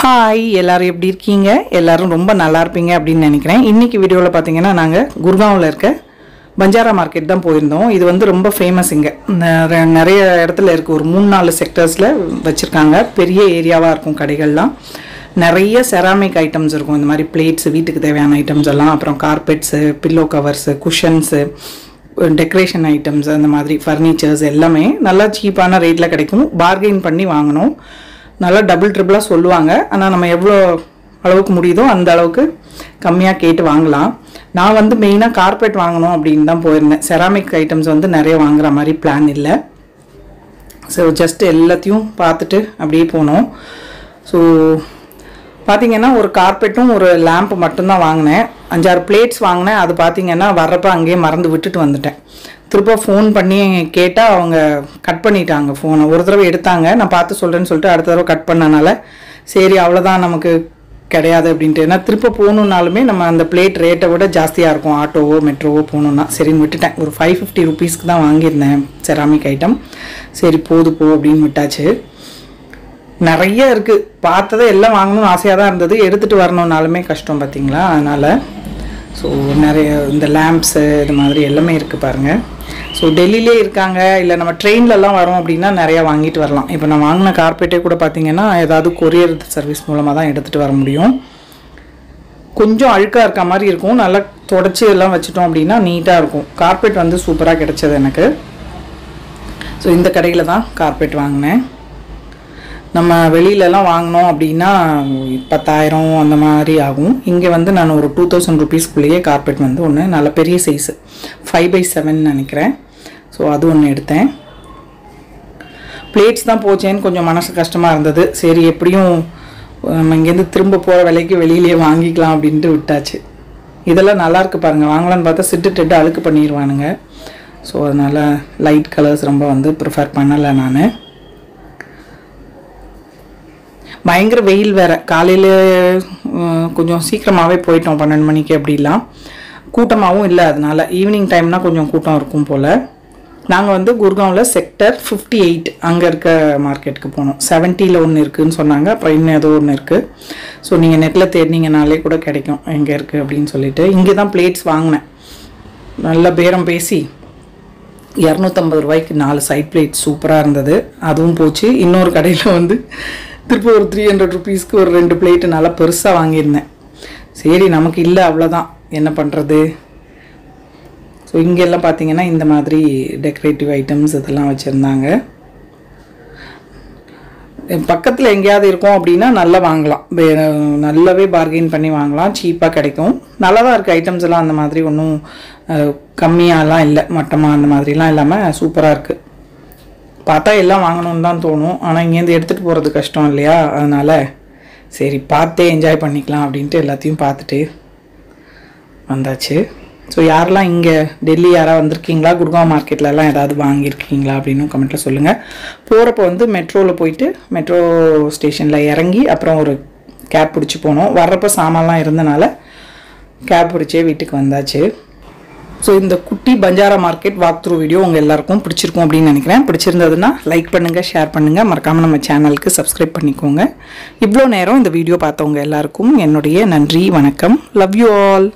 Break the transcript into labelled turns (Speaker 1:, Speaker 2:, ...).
Speaker 1: Hi எல்லாரும் எப்படி இருக்கீங்க? எல்லாரும் ரொம்ப நல்லா இருப்பீங்க அப்படின்னு நினைக்கிறேன். இன்னைக்கு வீடியோவில் பார்த்தீங்கன்னா நாங்கள் குர்காவில் இருக்க பஞ்சாரா மார்க்கெட் தான் போயிருந்தோம். இது வந்து ரொம்ப ஃபேமஸ். இங்கே நிறைய இடத்துல இருக்குது. ஒரு 3-4 செக்டர்ஸில் வச்சுருக்காங்க. பெரிய ஏரியாவாக இருக்கும். கடைகள்லாம் நிறைய செராமிக் ஐட்டம்ஸ் இருக்கும். இந்த மாதிரி பிளேட்ஸு, வீட்டுக்கு தேவையான ஐட்டம்ஸ் எல்லாம், அப்புறம் carpets, pillow covers, cushions, decoration items, அந்த மாதிரி ஃபர்னிச்சர்ஸ் எல்லாமே நல்லா சீப்பான ரேட்டில் கிடைக்கும். பார்கெயின் பண்ணி வாங்கணும். நல்லா டபுள் ட்ரிபிளாக சொல்லுவாங்க. ஆனால் நம்ம எவ்வளோ அளவுக்கு முடியுதோ அந்த அளவுக்கு கம்மியாக கேட்டு வாங்கலாம். நான் வந்து மெயினாக கார்பெட் வாங்கணும் அப்படின்னு தான் போயிருந்தேன். செராமிக் ஐட்டம்ஸ் வந்து நிறைய வாங்குற மாதிரி பிளான் இல்லை. ஸோ ஜஸ்ட் எல்லாத்தையும் பார்த்துட்டு அப்படியே போனோம். ஸோ பார்த்திங்கன்னா ஒரு கார்பெட்டும் ஒரு லேம்ப் மட்டும்தான் வாங்கினேன். 5-6 பிளேட்ஸ் வாங்கினேன். அது பார்த்திங்கன்னா வர்றப்போ அங்கேயே மறந்து விட்டுட்டு வந்துட்டேன். திரும்ப ஃபோன் பண்ணி கேட்டால் அவங்க கட் பண்ணிட்டாங்க ஃபோனை. ஒரு தடவை எடுத்தாங்க, நான் பார்த்து சொல்கிறேன்னு சொல்லிட்டு அடுத்த தடவை கட் பண்ணனால சரி அவ்வளோதான் நமக்கு கிடையாது அப்படின்ட்டு. ஏன்னா திரும்ப போகணுன்னாலுமே நம்ம அந்த பிளேட் ரேட்டை விட ஜாஸ்தியாக இருக்கும். ஆட்டோவோ மெட்ரோவோ போகணுன்னா சரின்னு விட்டுட்டேன். ஒரு 550 ருபீஸ்க்கு தான் வாங்கியிருந்தேன் செராமிக் ஐட்டம். சரி போ அப்படின்னு விட்டாச்சு. நிறைய இருக்குது. பார்த்ததை எல்லாம் வாங்கணும்னு ஆசையாக தான் இருந்தது. எடுத்துகிட்டு வரணுன்னாலுமே கஷ்டம் பார்த்திங்களா. அதனால் ஸோ நிறைய இந்த லேம்ப்ஸு இது மாதிரி எல்லாமே இருக்குது பாருங்கள். ஸோ டெல்லியிலே இருக்காங்க. இல்லை நம்ம ட்ரெயின்லலாம் வரோம் அப்படின்னா நிறையா வாங்கிட்டு வரலாம். இப்போ நான் வாங்கின கார்பெட்டே கூட பார்த்திங்கன்னா ஏதாவது கொரியர் சர்வீஸ் மூலமாக தான் எடுத்துகிட்டு வர முடியும். கொஞ்சம் அழுக்காக இருக்க மாதிரி இருக்கும். நல்லா தொடச்சி எல்லாம் வச்சுட்டோம் அப்படின்னா நீட்டாக இருக்கும். கார்பெட் வந்து சூப்பராக கிடச்சது எனக்கு. ஸோ இந்த கடையில் தான் கார்பெட் வாங்கினேன். நம்ம வெளியிலலாம் வாங்கினோம் அப்படின்னா 10,000 அந்த மாதிரி ஆகும். இங்கே வந்து நான் ஒரு 2000 ருபீஸ்க்குள்ளேயே கார்பெட் வந்து ஒன்று நல்ல பெரிய சைஸு 5x7 நினைக்கிறேன். ஸோ அது ஒன்று எடுத்தேன். பிளேட்ஸ் தான் போச்சேன்னு கொஞ்சம் மனசு கஷ்டமாக இருந்தது. சரி எப்படியும் நம்ம இங்கேருந்து திரும்ப போகிற விலைக்கு வெளியிலேயே வாங்கிக்கலாம் அப்படின்ட்டு விட்டாச்சு. இதெல்லாம் நல்லாயிருக்கு பாருங்கள். வாங்கலான்னு பார்த்தா சிட்டு அழுக்கு பண்ணிடுவானுங்க. ஸோ அதனால் லைட் கலர்ஸ் ரொம்ப வந்து ப்ரிஃபர் பண்ணலை நான். பயங்கர வெயில் வேறு. காலையில் கொஞ்சம் சீக்கிரமாகவே போயிட்டோம் 12 மணிக்கு. அப்படிலாம் கூட்டமாகவும் இல்லை. அதனால் ஈவினிங் டைம்னால் கொஞ்சம் கூட்டம் இருக்கும் போல். நாங்கள் வந்து குர்காவில் செக்டர் 58 அங்கே இருக்க மார்க்கெட்டுக்கு போனோம். 70ல் ஒன்று இருக்குதுன்னு சொன்னாங்க. அப்புறம் இன்னும் ஏதோ ஒன்று இருக்குது. ஸோ நீங்கள் நெட்டில் தேடினீங்கனாலே கூட கிடைக்கும் எங்கே இருக்குது அப்படின்னு சொல்லிட்டு. இங்கே தான் பிளேட்ஸ் வாங்கினேன். நல்ல பேரம் பேசி 250 ரூபாய்க்கு 4 சைட் பிளேட் சூப்பராக இருந்தது. அதுவும் போச்சு. இன்னொரு கடையில் வந்து திருப்பி ஒரு 300 ருபீஸ்க்கு ஒரு 2 பிளேட்டு நல்லா பெருசாக வாங்கியிருந்தேன். சரி நமக்கு இல்லை அவ்வளோதான், என்ன பண்ணுறது. ஸோ இங்கெல்லாம் பார்த்தீங்கன்னா இந்த மாதிரி டெக்கரேட்டிவ் ஐட்டம்ஸ் இதெல்லாம் வச்சுருந்தாங்க. பக்கத்தில் எங்கேயாவது இருக்கும் அப்படின்னா நல்லா வாங்கலாம். நல்லாவே பார்கெயின் பண்ணி வாங்கலாம். சீப்பாக கிடைக்கும். நல்லா தான் இருக்குது ஐட்டம்ஸ் எல்லாம். அந்த மாதிரி ஒன்றும் கம்மியாலாம் இல்லை, மட்டமாக அந்த மாதிரிலாம் இல்லாமல் சூப்பராக இருக்குது. பார்த்தா எல்லாம் வாங்கணுன்னு தான் தோணும். ஆனால் இங்கேருந்து எடுத்துகிட்டு போகிறது கஷ்டம் இல்லையா. அதனால் சரி பார்த்தே என்ஜாய் பண்ணிக்கலாம் அப்படின்ட்டு எல்லாத்தையும் பார்த்துட்டு வந்தாச்சு. ஸோ யாரெல்லாம் இங்கே டெல்லி யாராவது வந்திருக்கீங்களா, குர்காவ் மார்க்கெட்லலாம் ஏதாவது வாங்கியிருக்கீங்களா அப்படின்னு கமெண்ட்டில் சொல்லுங்கள். போகிறப்போ வந்து மெட்ரோவில் போயிட்டு மெட்ரோ ஸ்டேஷனில் இறங்கி அப்புறம் ஒரு கேப் பிடிச்சி போனோம். வர்றப்போ சாமான்லாம் இருந்தனால கேப் பிடிச்சே வீட்டுக்கு வந்தாச்சு. ஸோ இந்த குட்டி Banjara market walk through video உங்கள் எல்லாருக்கும் பிடிச்சிருக்கும் அப்படின்னு நினைக்கிறேன். பிடிச்சிருந்ததுன்னா லைக் பண்ணுங்கள், ஷேர் பண்ணுங்கள், மறக்காமல் நம்ம சேனலுக்கு சப்ஸ்கிரைப் பண்ணிக்கோங்க. இவ்வளோ நேரம் இந்த வீடியோ பார்த்தவங்க எல்லாருக்கும் என்னுடைய நன்றி, வணக்கம். Love you all.